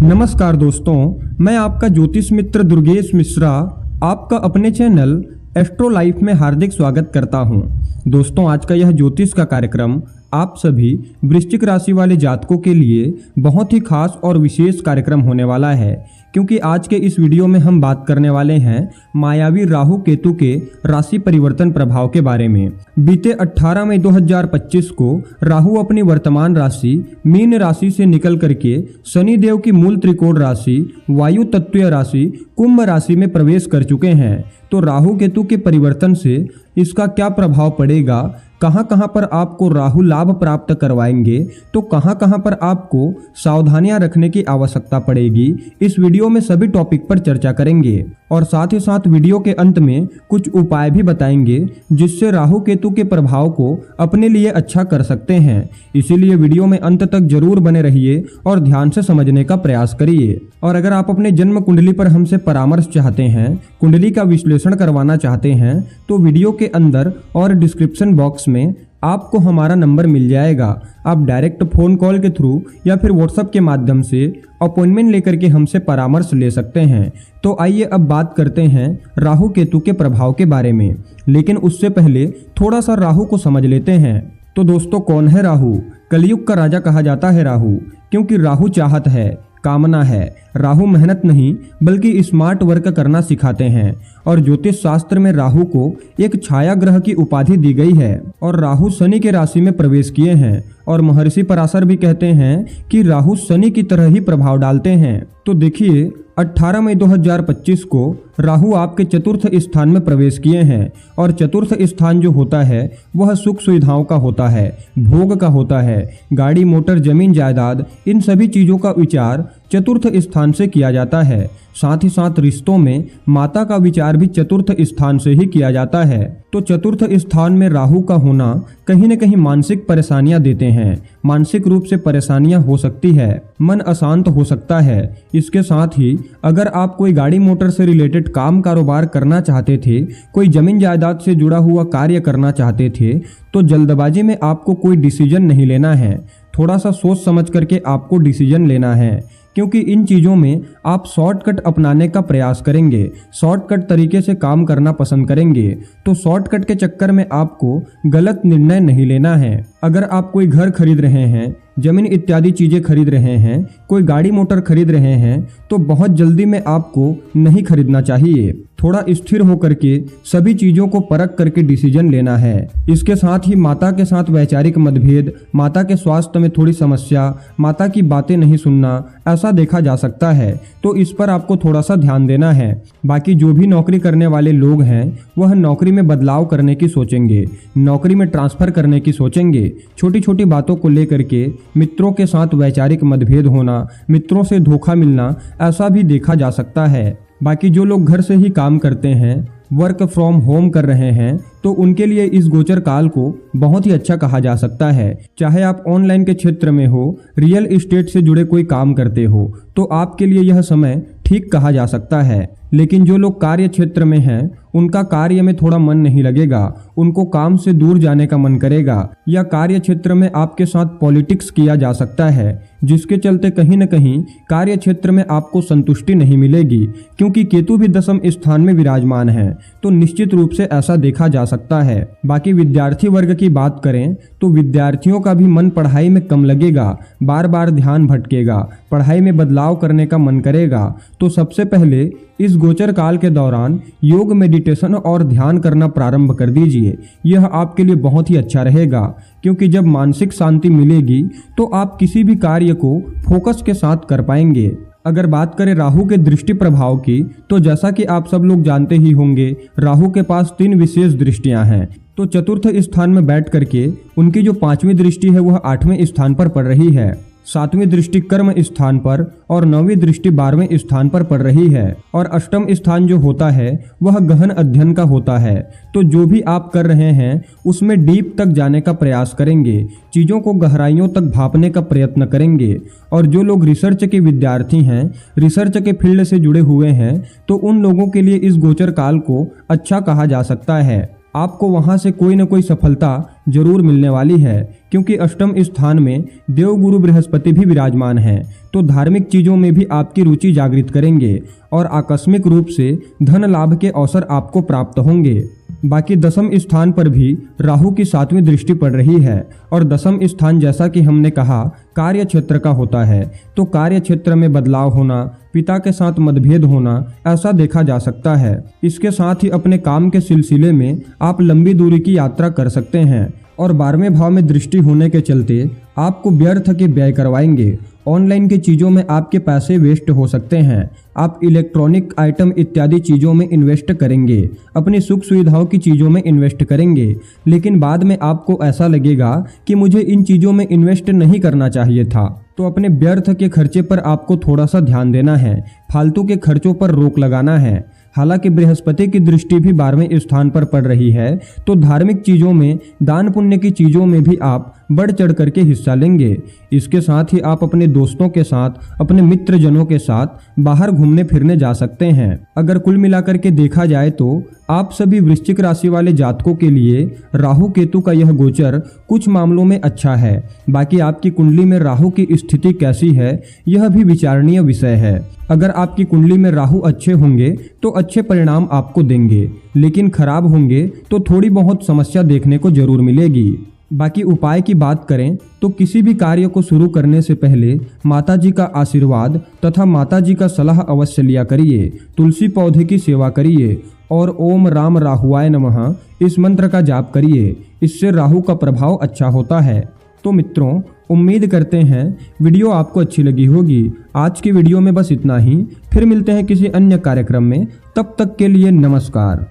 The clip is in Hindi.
नमस्कार दोस्तों, मैं आपका ज्योतिष मित्र दुर्गेश मिश्रा आपका अपने चैनल एस्ट्रो लाइफ में हार्दिक स्वागत करता हूं। दोस्तों, आज का यह ज्योतिष का कार्यक्रम आप सभी वृश्चिक राशि वाले जातकों के लिए बहुत ही खास और विशेष कार्यक्रम होने वाला है, क्योंकि आज के इस वीडियो में हम बात करने वाले हैं मायावी राहु केतु के राशि परिवर्तन प्रभाव के बारे में। बीते 18 मई 2025 को राहु अपनी वर्तमान राशि मीन राशि से निकल करके शनि देव की मूल त्रिकोण राशि वायु तत्वीय राशि कुंभ राशि में प्रवेश कर चुके हैं। तो राहु केतु के परिवर्तन से इसका क्या प्रभाव पड़ेगा, कहां कहां पर आपको राहु लाभ प्राप्त करवाएंगे, तो कहां कहां पर आपको सावधानियां रखने की आवश्यकता पड़ेगी, इस वीडियो में सभी टॉपिक पर चर्चा करेंगे। और साथ ही साथ वीडियो के अंत में कुछ उपाय भी बताएंगे जिससे राहु केतु के प्रभाव को अपने लिए अच्छा कर सकते हैं। इसीलिए वीडियो में अंत तक जरूर बने रहिए और ध्यान से समझने का प्रयास करिए। और अगर आप अपने जन्म कुंडली पर हमसे परामर्श चाहते हैं, कुंडली का विश्लेषण करवाना चाहते हैं, तो वीडियो के अंदर और डिस्क्रिप्शन बॉक्स में आपको हमारा नंबर मिल जाएगा। आप डायरेक्ट फ़ोन कॉल के थ्रू या फिर व्हाट्सएप के माध्यम से अपॉइंटमेंट लेकर के हमसे परामर्श ले सकते हैं। तो आइए अब बात करते हैं राहु केतु के प्रभाव के बारे में, लेकिन उससे पहले थोड़ा सा राहु को समझ लेते हैं। तो दोस्तों, कौन है राहु? कलयुग का राजा कहा जाता है राहु, क्योंकि राहु चाहत है, कामना है। राहु मेहनत नहीं बल्कि स्मार्ट वर्क करना सिखाते हैं। और ज्योतिष शास्त्र में राहु को एक छाया ग्रह की उपाधि दी गई है। और राहु शनि के राशि में प्रवेश किए हैं। और महर्षि पराशर भी कहते हैं कि राहु शनि की तरह ही प्रभाव डालते हैं। तो देखिए, 18 मई 2025 को राहु आपके चतुर्थ स्थान में प्रवेश किए हैं। और चतुर्थ स्थान जो होता है वह सुख सुविधाओं का होता है, भोग का होता है। गाड़ी मोटर जमीन जायदाद इन सभी चीज़ों का विचार चतुर्थ स्थान से किया जाता है। साथ ही साथ रिश्तों में माता का विचार भी चतुर्थ स्थान से ही किया जाता है। तो चतुर्थ स्थान में राहु का होना कहीं न कहीं मानसिक परेशानियां देते हैं। मानसिक रूप से परेशानियां हो सकती है, मन अशांत हो सकता है। इसके साथ ही अगर आप कोई गाड़ी मोटर से रिलेटेड काम कारोबार करना चाहते थे, कोई जमीन जायदाद से जुड़ा हुआ कार्य करना चाहते थे, तो जल्दबाजी में आपको कोई डिसीजन नहीं लेना है। थोड़ा सा सोच समझ करके आपको डिसीजन लेना है, क्योंकि इन चीज़ों में आप शॉर्टकट अपनाने का प्रयास करेंगे, शॉर्टकट तरीके से काम करना पसंद करेंगे। तो शॉर्टकट के चक्कर में आपको गलत निर्णय नहीं लेना है। अगर आप कोई घर खरीद रहे हैं, जमीन इत्यादि चीज़ें खरीद रहे हैं, कोई गाड़ी मोटर खरीद रहे हैं, तो बहुत जल्दी में आपको नहीं खरीदना चाहिए। थोड़ा स्थिर होकर के सभी चीज़ों को परख करके डिसीजन लेना है। इसके साथ ही माता के साथ वैचारिक मतभेद, माता के स्वास्थ्य में थोड़ी समस्या, माता की बातें नहीं सुनना, ऐसा देखा जा सकता है। तो इस पर आपको थोड़ा सा ध्यान देना है। बाकी जो भी नौकरी करने वाले लोग हैं वह नौकरी में बदलाव करने की सोचेंगे, नौकरी में ट्रांसफ़र करने की सोचेंगे। छोटी छोटी बातों को लेकर के मित्रों के साथ वैचारिक मतभेद होना, मित्रों से धोखा मिलना, ऐसा भी देखा जा सकता है। बाकी जो लोग घर से ही काम करते हैं, वर्क फ्रॉम होम कर रहे हैं, तो उनके लिए इस गोचर काल को बहुत ही अच्छा कहा जा सकता है। चाहे आप ऑनलाइन के क्षेत्र में हो, रियल एस्टेट से जुड़े कोई काम करते हो, तो आपके लिए यह समय ठीक कहा जा सकता है। लेकिन जो लोग कार्य क्षेत्र में हैं, उनका कार्य में थोड़ा मन नहीं लगेगा, उनको काम से दूर जाने का मन करेगा, या कार्य क्षेत्र में आपके साथ पॉलिटिक्स किया जा सकता है, जिसके चलते कहीं न कहीं कार्य क्षेत्र में आपको संतुष्टि नहीं मिलेगी। क्योंकि केतु भी 10वें स्थान में विराजमान है, तो निश्चित रूप से ऐसा देखा जा सकता है। बाकी विद्यार्थी वर्ग की बात करें तो विद्यार्थियों का भी मन पढ़ाई में कम लगेगा, बार बार ध्यान भटकेगा, पढ़ाई में बदलाव करने का मन करेगा। तो सबसे पहले इस गोचर काल के दौरान योग, मेडिटेशन और ध्यान करना प्रारंभ कर दीजिए। यह आपके लिए बहुत ही अच्छा रहेगा, क्योंकि जब मानसिक शांति मिलेगी तो आप किसी भी कार्य को फोकस के साथ कर पाएंगे। अगर बात करें राहु के दृष्टि प्रभाव की, तो जैसा कि आप सब लोग जानते ही होंगे, राहु के पास 3 विशेष दृष्टियां हैं। तो चतुर्थ स्थान में बैठ करके उनकी जो 5वीं दृष्टि है वह 8वें स्थान पर पड़ रही है, 7वीं दृष्टि कर्म स्थान पर और 9वीं दृष्टि 12वें स्थान पर पड़ रही है। और अष्टम स्थान जो होता है वह गहन अध्ययन का होता है। तो जो भी आप कर रहे हैं उसमें डीप तक जाने का प्रयास करेंगे, चीज़ों को गहराइयों तक भांपने का प्रयत्न करेंगे। और जो लोग रिसर्च के विद्यार्थी हैं, रिसर्च के फील्ड से जुड़े हुए हैं, तो उन लोगों के लिए इस गोचर काल को अच्छा कहा जा सकता है। आपको वहां से कोई न कोई सफलता जरूर मिलने वाली है, क्योंकि अष्टम स्थान में देवगुरु बृहस्पति भी विराजमान हैं। तो धार्मिक चीजों में भी आपकी रुचि जागृत करेंगे और आकस्मिक रूप से धन लाभ के अवसर आपको प्राप्त होंगे। बाकी दसम स्थान पर भी राहु की 7वीं दृष्टि पड़ रही है और दसम स्थान जैसा कि हमने कहा कार्य क्षेत्र का होता है, तो कार्य क्षेत्र में बदलाव होना, पिता के साथ मतभेद होना ऐसा देखा जा सकता है। इसके साथ ही अपने काम के सिलसिले में आप लंबी दूरी की यात्रा कर सकते हैं और 12वें भाव में दृष्टि होने के चलते आपको व्यर्थ के व्यय करवाएंगे। ऑनलाइन की चीज़ों में आपके पैसे वेस्ट हो सकते हैं। आप इलेक्ट्रॉनिक आइटम इत्यादि चीज़ों में इन्वेस्ट करेंगे, अपनी सुख सुविधाओं की चीज़ों में इन्वेस्ट करेंगे, लेकिन बाद में आपको ऐसा लगेगा कि मुझे इन चीज़ों में इन्वेस्ट नहीं करना चाहिए था। तो अपने व्यर्थ के खर्चे पर आपको थोड़ा सा ध्यान देना है, फालतू के खर्चों पर रोक लगाना है। हालांकि बृहस्पति की दृष्टि भी 12वें स्थान पर पड़ रही है, तो धार्मिक चीज़ों में, दान पुण्य की चीज़ों में भी आप बढ़ चढ़ करके हिस्सा लेंगे। इसके साथ ही आप अपने दोस्तों के साथ, अपने मित्रजनों के साथ बाहर घूमने फिरने जा सकते हैं। अगर कुल मिलाकर के देखा जाए तो आप सभी वृश्चिक राशि वाले जातकों के लिए राहु केतु का यह गोचर कुछ मामलों में अच्छा है। बाकी आपकी कुंडली में राहु की स्थिति कैसी है, यह भी विचारणीय विषय है। अगर आपकी कुंडली में राहु अच्छे होंगे तो अच्छे परिणाम आपको देंगे, लेकिन खराब होंगे तो थोड़ी बहुत समस्या देखने को जरूर मिलेगी। बाकी उपाय की बात करें तो किसी भी कार्य को शुरू करने से पहले माताजी का आशीर्वाद तथा माताजी का सलाह अवश्य लिया करिए। तुलसी पौधे की सेवा करिए और ओम राम राहुआय नमः इस मंत्र का जाप करिए। इससे राहु का प्रभाव अच्छा होता है। तो मित्रों, उम्मीद करते हैं वीडियो आपको अच्छी लगी होगी। आज की वीडियो में बस इतना ही। फिर मिलते हैं किसी अन्य कार्यक्रम में। तब तक के लिए नमस्कार।